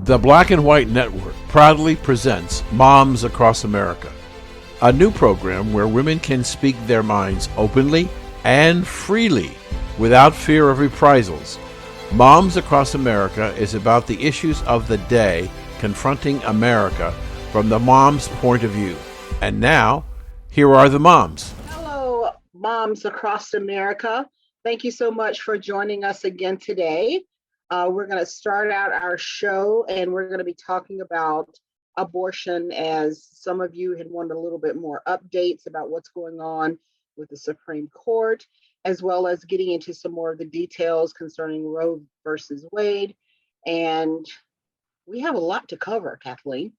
The Black and White Network proudly presents Moms Across America, a new program where women can speak their minds openly and freely without fear of reprisals. Moms Across America is about the issues of the day confronting America from the mom's point of view. And now, here are the moms. Hello, moms across America. Thank you so much for joining us again today. We're going to start out our show and we're going to be talking about abortion, as some of you had wanted a little bit more updates about what's going on with the Supreme Court, as well as getting into some more of the details concerning Roe versus Wade. And we have a lot to cover, Kathleen.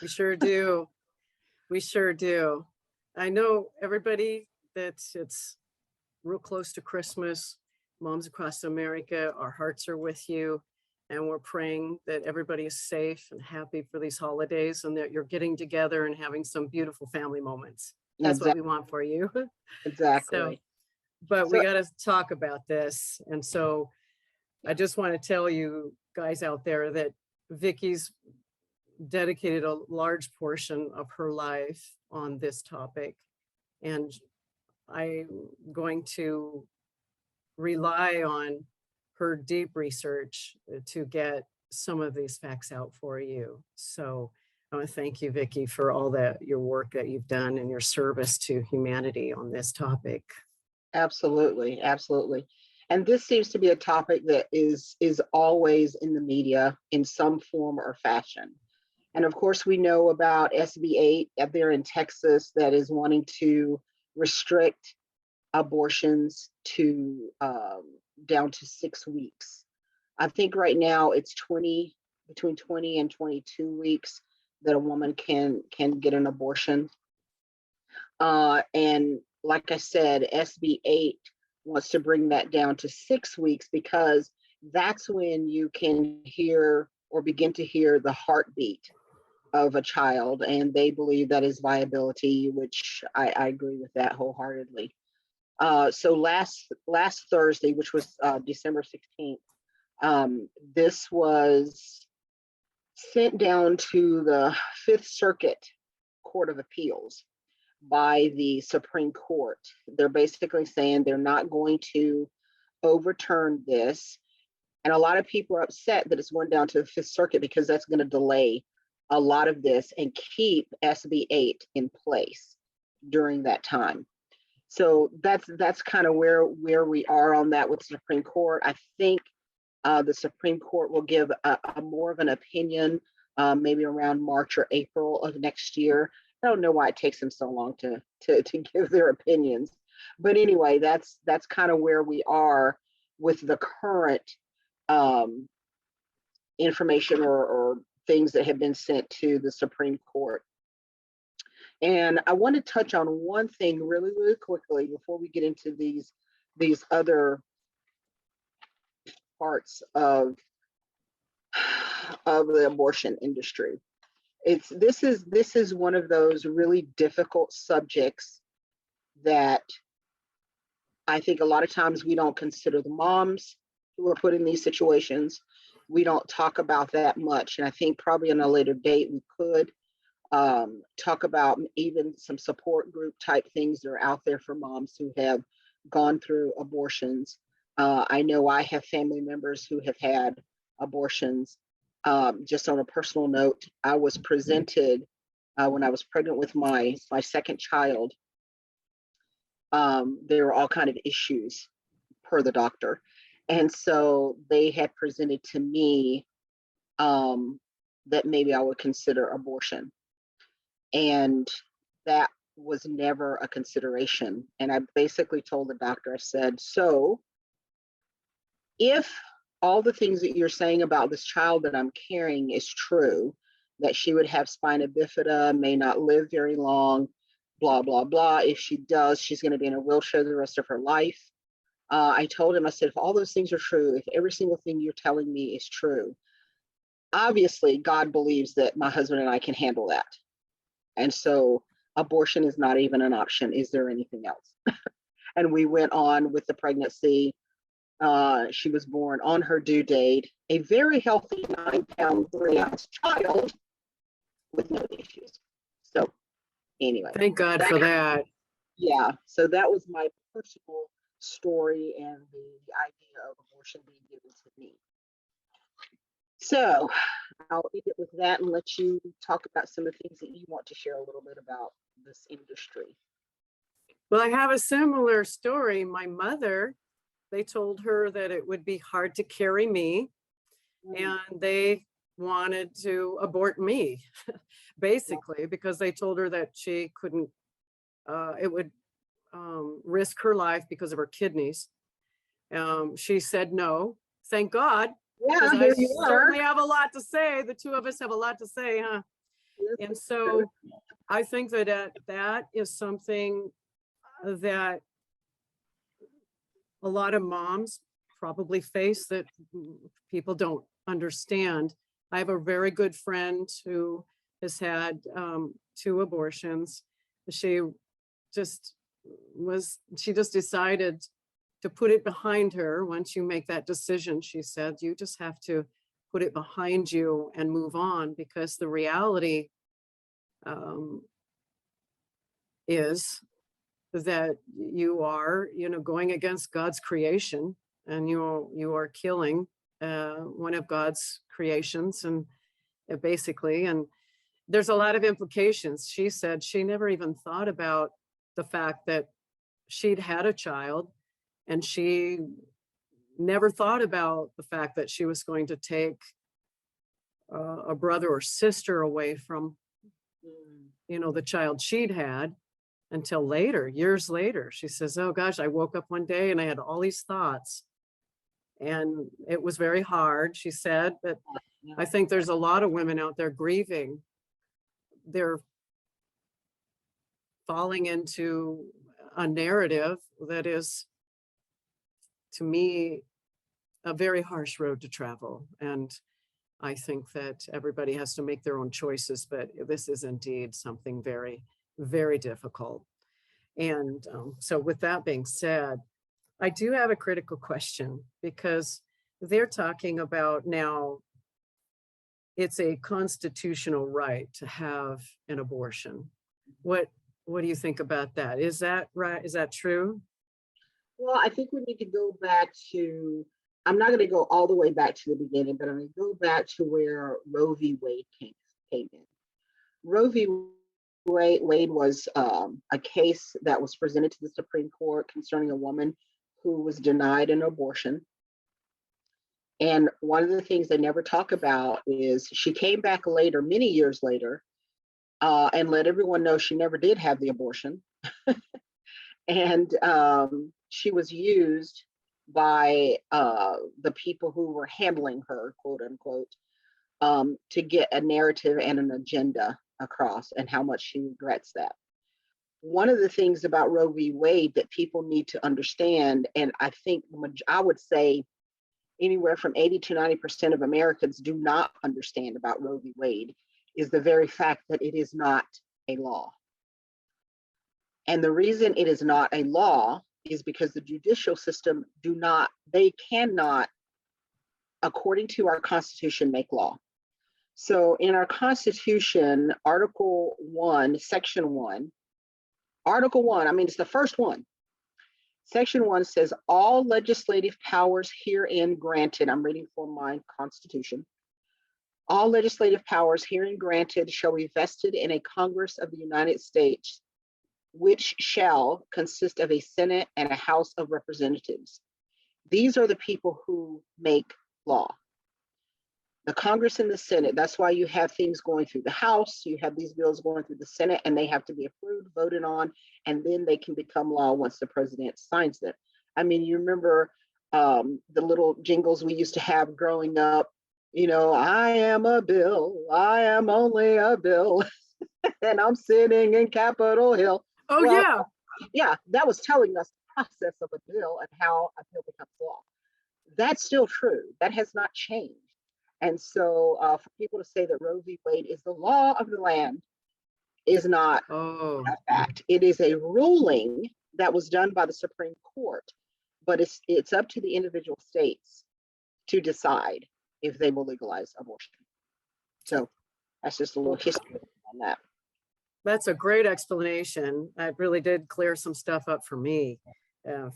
We sure do. We sure do. I know everybody that it's real close to Christmas. Moms across America, our hearts are with you. And we're praying that everybody is safe and happy for these holidays and that you're getting together and having some beautiful family moments. That's what we want for you. Exactly. But we got to talk about this. And so I just want to tell you guys out there that Vicki's dedicated a large portion of her life on this topic. And I'm going to rely on her deep research to get some of these facts out for you. So I want to thank you, Vicki, for all that your work that you've done and your service to humanity on this topic. Absolutely, absolutely. And this seems to be a topic that is always in the media in some form or fashion. And of course, we know about SB 8 up there in Texas that is wanting to restrict abortions to down to 6 weeks. I think right now it's between 20 and 22 weeks that a woman can get an abortion. And like I said, SB 8 wants to bring that down to 6 weeks because that's when you can hear or begin to hear the heartbeat of a child, and they believe that is viability, which I agree with that wholeheartedly. So last Thursday, which was December 16th, this was sent down to the Fifth Circuit Court of Appeals by the Supreme Court. They're basically saying they're not going to overturn this. And a lot of people are upset that it's going down to the Fifth Circuit because that's going to delay a lot of this and keep SB 8 in place during that time. So that's kind of where we are on that with the Supreme Court. I think the Supreme Court will give a more of an opinion maybe around March or April of next year. I don't know why it takes them so long to give their opinions. But anyway, that's kind of where we are with the current information or things that have been sent to the Supreme Court. And I want to touch on one thing really, really quickly before we get into these other parts of the abortion industry. This is one of those really difficult subjects that I think a lot of times we don't consider the moms who are put in these situations. We don't talk about that much. And I think probably on a later date we could talk about even some support group type things that are out there for moms who have gone through abortions. I know I have family members who have had abortions. Just on a personal note, I was presented when I was pregnant with my second child. There were all kind of issues per the doctor. And so they had presented to me that maybe I would consider abortion. And that was never a consideration. And I basically told the doctor, I said, so if all the things that you're saying about this child that I'm carrying is true, that she would have spina bifida, may not live very long, blah, blah, blah. If she does, she's going to be in a wheelchair the rest of her life. I told him, I said, if all those things are true, if every single thing you're telling me is true, obviously God believes that my husband and I can handle that. And so abortion is not even an option. Is there anything else? And we went on with the pregnancy. She was born on her due date, a very healthy 9 pound, 3 ounce child with no issues. So anyway, Thank God for that. yeah, so that was my personal story and the idea of abortion being given to me. So I'll end it with that and let you talk about some of the things that you want to share a little bit about this industry. Well, I have a similar story. My mother, they told her that it would be hard to carry me, and they wanted to abort me, basically, because they told her that she couldn't, it would risk her life because of her kidneys. She said no. Thank God, because Yeah, I here you are. certainly have a lot to say. The two of us have a lot to say, huh? Yes, And so I think that that is something that a lot of moms probably face that people don't understand. I have a very good friend who has had 2 abortions. She just decided to put it behind her. Once you make that decision, she said, you just have to put it behind you and move on, because the reality is that you are, going against God's creation, and you are killing one of God's creations, and basically, and there's a lot of implications. She said she never even thought about the fact that she'd had a child, and she never thought about the fact that she was going to take a brother or sister away from, the child she'd had, until later, years later. She says, oh gosh, I woke up one day and I had all these thoughts, and it was very hard, she said. But I think there's a lot of women out there grieving. They're falling into a narrative that is, to me, a very harsh road to travel. And I think that everybody has to make their own choices, but this is indeed something very, very difficult. And so with that being said, I do have a critical question, because they're talking about now it's a constitutional right to have an abortion. What do you think about that? Is that right? Is that true? Well, I think we need to go back to, I'm not going to go all the way back to the beginning, but I'm going to go back to where Roe v. Wade came in. Roe v. Wade was a case that was presented to the Supreme Court concerning a woman who was denied an abortion. And one of the things they never talk about is she came back later, many years later, and let everyone know she never did have the abortion. And she was used by the people who were handling her, quote unquote, to get a narrative and an agenda across, and how much she regrets that. One of the things about Roe v. Wade that people need to understand, and I think I would say anywhere from 80 to 90% of Americans do not understand about Roe v. Wade, is the very fact that it is not a law. And the reason it is not a law is because the judicial system cannot, according to our Constitution, make law. So in our Constitution, Article 1, Section 1, Article 1, I mean, it's the first one. Section 1 says, all legislative powers herein granted, I'm reading from my Constitution, all legislative powers herein granted shall be vested in a Congress of the United States, which shall consist of a Senate and a House of Representatives. These are the people who make law. The Congress and the Senate, that's why you have things going through the House, you have these bills going through the Senate, and they have to be approved, voted on, and then they can become law once the president signs them. I mean, you remember the little jingles we used to have growing up, I am a bill, I am only a bill, and I'm sitting in Capitol Hill. Oh, well, yeah, that was telling us the process of a bill and how a bill becomes law. That's still true. That has not changed. And so for people to say that Roe v. Wade is the law of the land is not a fact. It is a ruling that was done by the Supreme Court but it's up to the individual states to decide if they will legalize abortion. So that's just a little history on that. That's a great explanation. It really did clear some stuff up for me,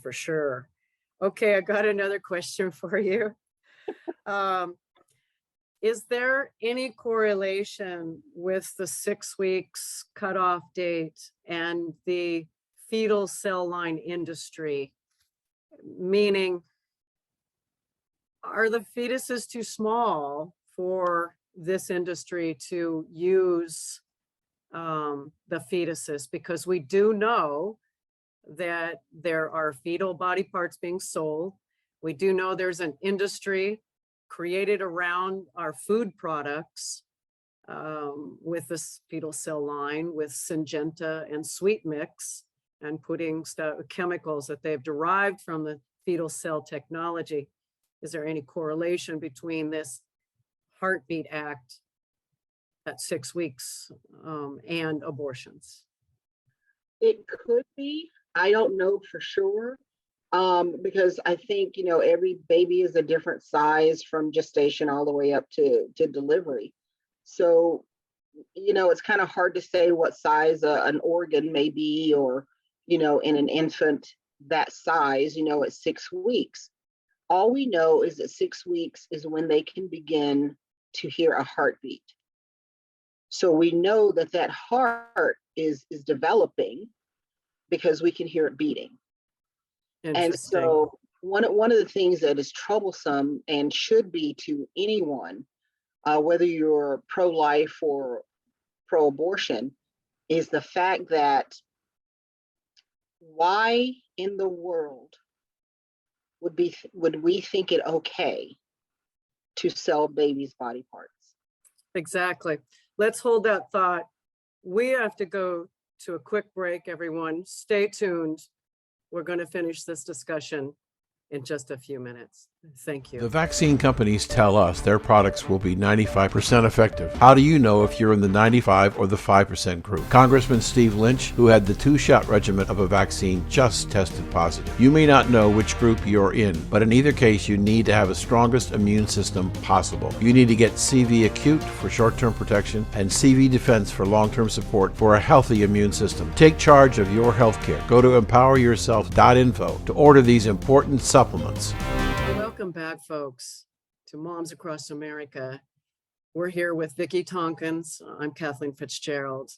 for sure. Okay, I got another question for you. Is there any correlation with the 6 weeks cutoff date and the fetal cell line industry? Meaning, are the fetuses too small for this industry to use the fetuses? Because we do know that there are fetal body parts being sold. We do know there's an industry created around our food products with this fetal cell line, with Syngenta and Sweet Mix, and putting chemicals that they've derived from the fetal cell technology. Is there any correlation between this Heartbeat Act at 6 weeks and abortions? It could be. I don't know for sure, because I think, every baby is a different size from gestation all the way up to delivery. So, it's kind of hard to say what size an organ may be, or, in an infant that size, at 6 weeks. All we know is that 6 weeks is when they can begin to hear a heartbeat. So we know that that heart is developing because we can hear it beating. And so one of the things that is troublesome and should be to anyone, whether you're pro-life or pro-abortion, is the fact that why in the world would we think it okay to sell babies' body parts? Exactly. Let's hold that thought. We have to go to a quick break, everyone. Stay tuned. We're going to finish this discussion in just a few minutes. Thank you. The vaccine companies tell us their products will be 95% effective. How do you know if you're in the 95 or the 5% group? Congressman Steve Lynch, who had the 2-shot regimen of a vaccine, just tested positive. You may not know which group you're in, but in either case, you need to have the strongest immune system possible. You need to get CV Acute for short-term protection and CV Defense for long-term support for a healthy immune system. Take charge of your health care. Go to empoweryourself.info to order these important supplements. Welcome back, folks, to Moms Across America. We're here with Vicki Tompkins. I'm Kathleen Fitzgerald.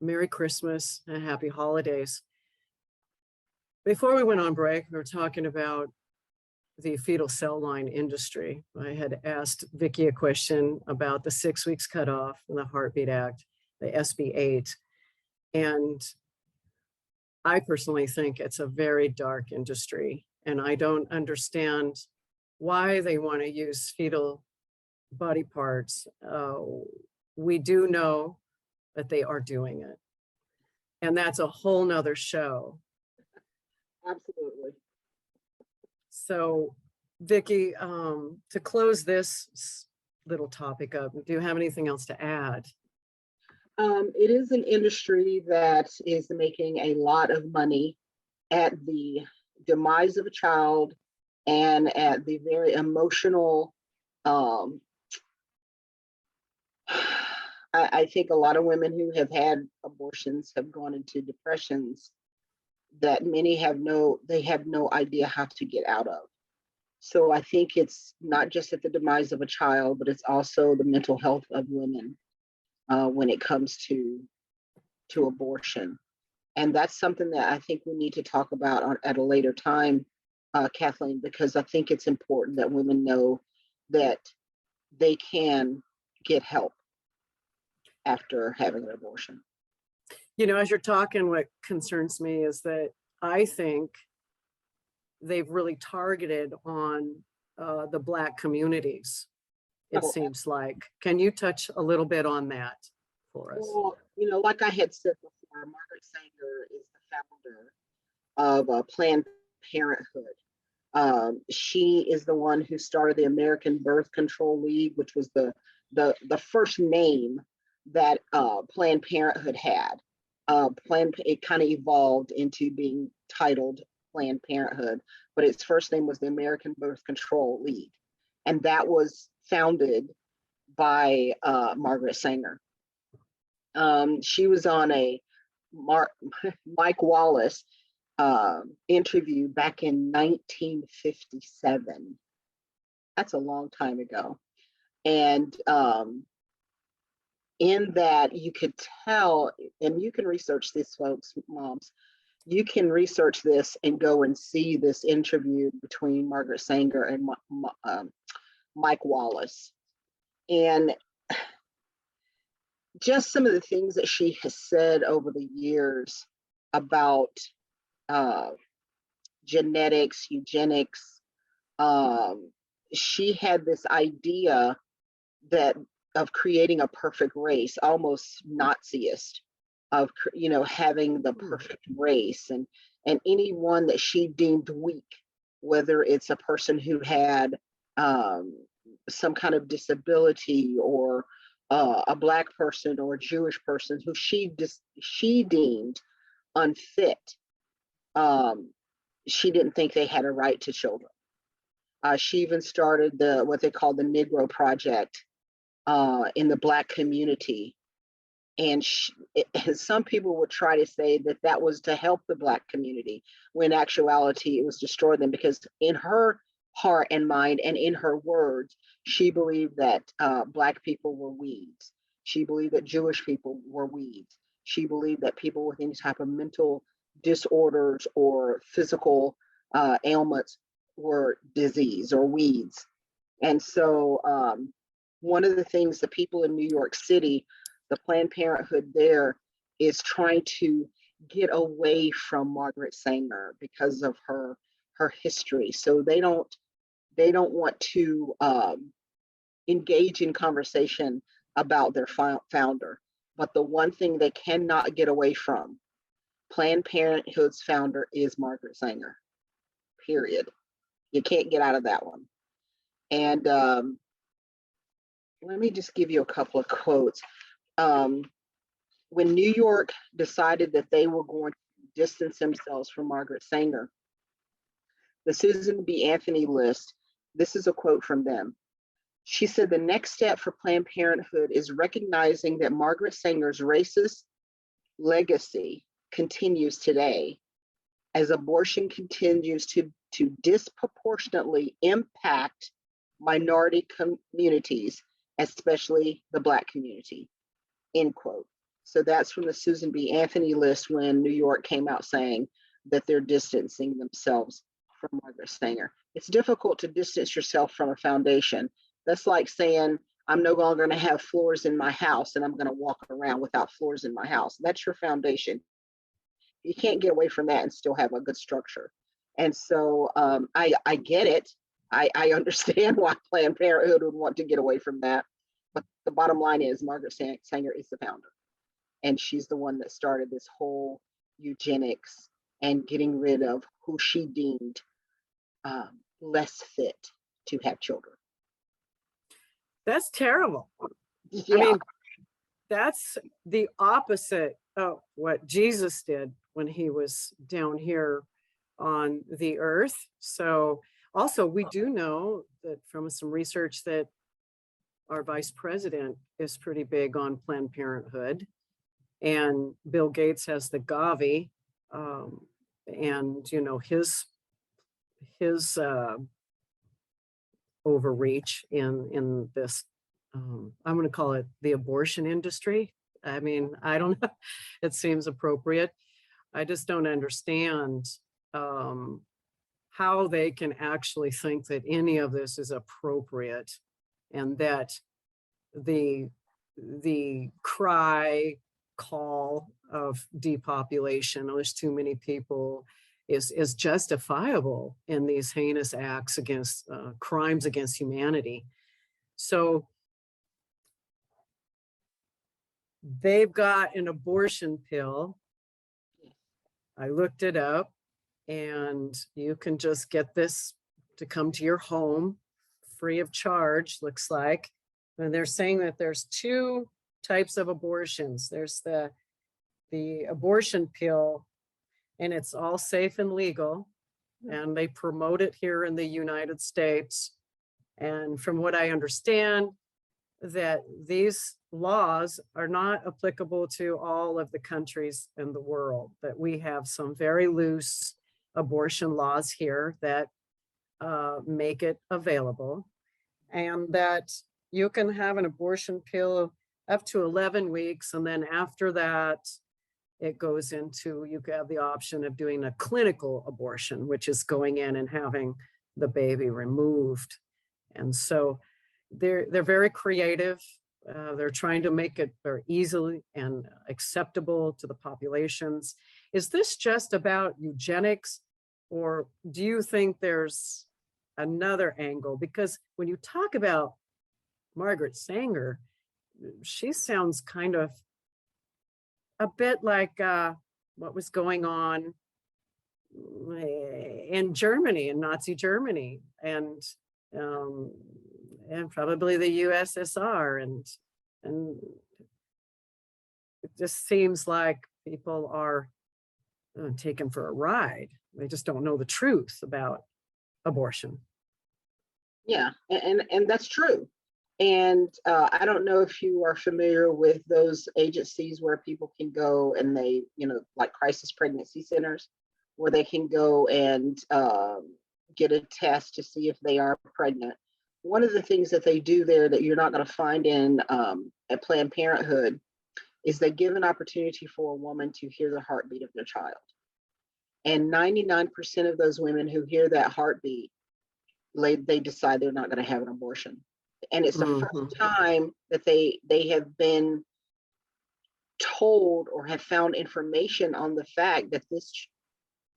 Merry Christmas and happy holidays. Before we went on break, we were talking about the fetal cell line industry. I had asked Vicki a question about the 6 weeks cutoff in the Heartbeat Act, the SB 8. And I personally think it's a very dark industry. And I don't understand why they want to use fetal body parts. We do know that they are doing it. And that's a whole nother show. Absolutely. So, Vicki, to close this little topic up, do you have anything else to add? It is an industry that is making a lot of money at the demise of a child and at the very emotional, I think a lot of women who have had abortions have gone into depressions that many have no idea how to get out of. So I think it's not just at the demise of a child, but it's also the mental health of women when it comes to abortion. And that's something that I think we need to talk about at a later time, Kathleen, because I think it's important that women know that they can get help after having an abortion. As you're talking, what concerns me is that I think they've really targeted on the Black communities, it seems like. Can you touch a little bit on that for us? Well, like I had said before, Margaret Sanger is the founder of Planned Parenthood. She is the one who started the American Birth Control League, which was the first name that Planned Parenthood had. It kind of evolved into being titled Planned Parenthood, but its first name was the American Birth Control League. And that was founded by Margaret Sanger. She was on a Mike Wallace interview back in 1957. That's a long time ago. And in that, you could tell, and you can research this, folks, moms, you can research this and go and see this interview between Margaret Sanger and Mike Wallace. And just some of the things that she has said over the years about genetics, eugenics. She had this idea that of creating a perfect race, almost Naziist, of having the perfect race, and anyone that she deemed weak, whether it's a person who had some kind of disability, or a Black person or a Jewish person who she deemed unfit, she didn't think they had a right to children. She even started what they call the Negro Project in the Black community. And some people would try to say that that was to help the Black community, when in actuality it was destroy them, because in her heart and mind and in her words, she believed that Black people were weeds. She believed that Jewish people were weeds. She believed that people with any type of mental disorders or physical ailments were disease or weeds. And so one of the things the people in New York City, the Planned Parenthood there, is trying to get away from Margaret Sanger because of her history. So they don't want to engage in conversation about their founder. But the one thing they cannot get away from, Planned Parenthood's founder is Margaret Sanger, period. You can't get out of that one. And let me just give you a couple of quotes. When New York decided that they were going to distance themselves from Margaret Sanger, the Susan B. Anthony list, this is a quote from them. She said, "The next step for Planned Parenthood is recognizing that Margaret Sanger's racist legacy continues today, as abortion continues to disproportionately impact minority communities, especially the Black community," end quote. So that's from the Susan B. Anthony list when New York came out saying that they're distancing themselves from Margaret Sanger. It's difficult to distance yourself from a foundation. That's like saying, I'm no longer going to have floors in my house and I'm going to walk around without floors in my house. That's your foundation. You can't get away from that and still have a good structure. And so I get it. I understand why Planned Parenthood would want to get away from that. But the bottom line is Margaret Sanger is the founder. And she's the one that started this whole eugenics and getting rid of who she deemed less fit to have children. That's terrible. Yeah. I mean, that's the opposite of what Jesus did when he was down here on the earth. So also, we do know that from some research that our vice president is pretty big on Planned Parenthood, and Bill Gates has the Gavi, and his overreach in this, I'm going to call it the abortion industry. I mean, I don't know. It seems appropriate. I just don't understand how they can actually think that any of this is appropriate, and that the call of depopulation, there's too many people, is justifiable in these heinous acts against crimes against humanity. So they've got an abortion pill. I looked it up, and you can just get this to come to your home free of charge, looks like. And they're saying that there's two types of abortions. There's the abortion pill, and it's all safe and legal. and they promote it here in the United States. And from what I understand, that these laws are not applicable to all of the countries in the world, that we have some very loose abortion laws here that make it available, and that you can have an abortion pill up to 11 weeks. And then after that, it goes into, you have the option of doing a clinical abortion, which is going in and having the baby removed. And so they're very creative. They're trying to make it very easily and acceptable to the populations. Is this just about eugenics, or do you think there's another angle? Because when you talk about Margaret Sanger, she sounds kind of a bit like what was going on in Germany, in Nazi Germany, and probably the USSR, and it just seems like people are taken for a ride. They just don't know the truth about abortion. Yeah, and that's true. And I don't know if you are familiar with those agencies where people can go and they, like crisis pregnancy centers, where they can go and get a test to see if they are pregnant. One of the things that they do there that you're not going to find in at Planned Parenthood is they give an opportunity for a woman to hear the heartbeat of their child. And 99% of those women who hear that heartbeat, they decide they're not going to have an abortion. And it's the first time that they have been told or have found information on the fact that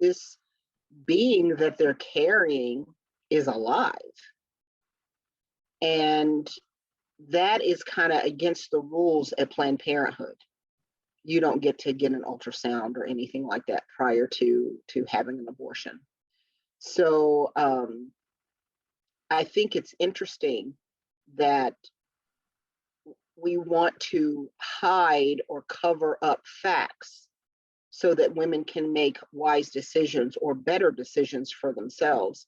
this being that they're carrying is alive. And that is kind of against the rules at Planned Parenthood. You don't get to get an ultrasound or anything like that prior to having an abortion. So I think it's interesting that we want to hide or cover up facts so that women can make wise decisions or better decisions for themselves.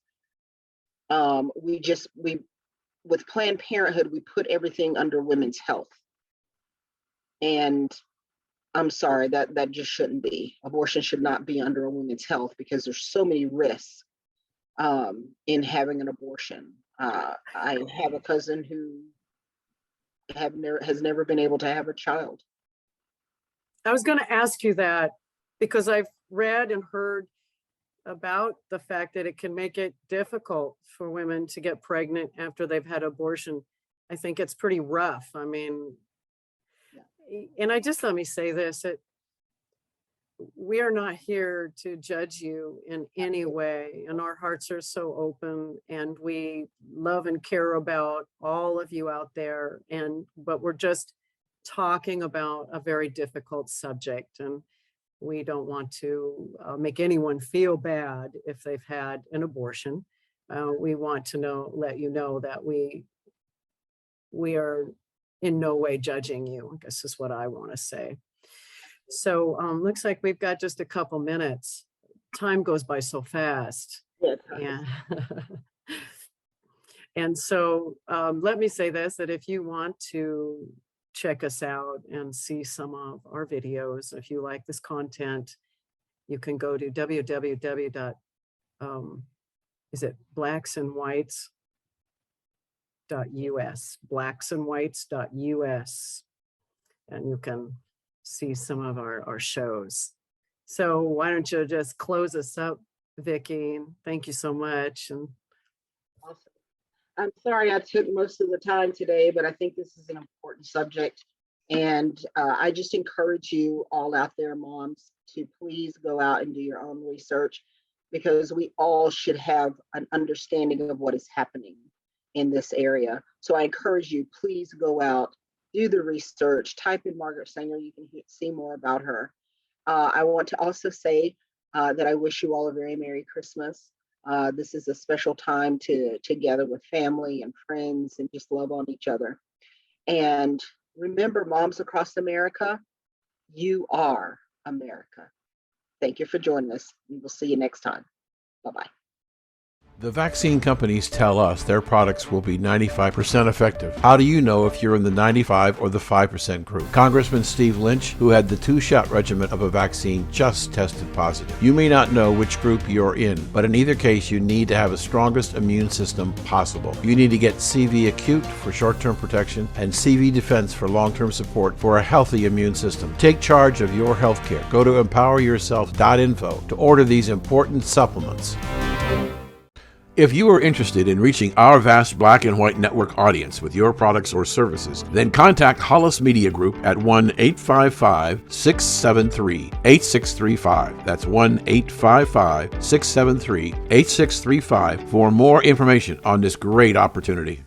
With Planned Parenthood, we put everything under women's health. And I'm sorry, that just shouldn't be. Abortion should not be under a woman's health, because there's so many risks in having an abortion. I have a cousin who has never been able to have a child. I was going to ask you that because I've read and heard about the fact that it can make it difficult for women to get pregnant after they've had abortion. I think it's pretty rough. I mean, and let me say this, that we are not here to judge you in any way, and our hearts are so open, and we love and care about all of you out there. But we're just talking about a very difficult subject, and we don't want to make anyone feel bad if they've had an abortion. We want to let you know that we are in no way judging you, I guess is what I want to say. So looks like we've got just a couple minutes. Time goes by so fast. Yeah. And so let me say this, that if you want to check us out and see some of our videos, if you like this content, you can go to blacksandwhites.us, blacksandwhites.us, and you can see some of our shows. So why don't you just close us up, Vicki? Thank you so much. And awesome. I'm sorry I took most of the time today, but I think this is an important subject. And I just encourage you all out there, moms, to please go out and do your own research, because we all should have an understanding of what is happening in this area. So I encourage you, please go out, do the research, type in Margaret Sanger, you can see more about her. I want to also say that I wish you all a very Merry Christmas. This is a special time to gather with family and friends and just love on each other. And remember, moms across America, you are America. Thank you for joining us. We will see you next time. Bye-bye. The vaccine companies tell us their products will be 95% effective. How do you know if you're in the 95 or the 5% group? Congressman Steve Lynch, who had the 2-shot regimen of a vaccine, just tested positive. You may not know which group you're in, but in either case, you need to have the strongest immune system possible. You need to get CV Acute for short-term protection and CV Defense for long-term support for a healthy immune system. Take charge of your health care. Go to empoweryourself.info to order these important supplements. If you are interested in reaching our vast Black and White Network audience with your products or services, then contact Hollis Media Group at 1-855-673-8635. That's 1-855-673-8635 for more information on this great opportunity.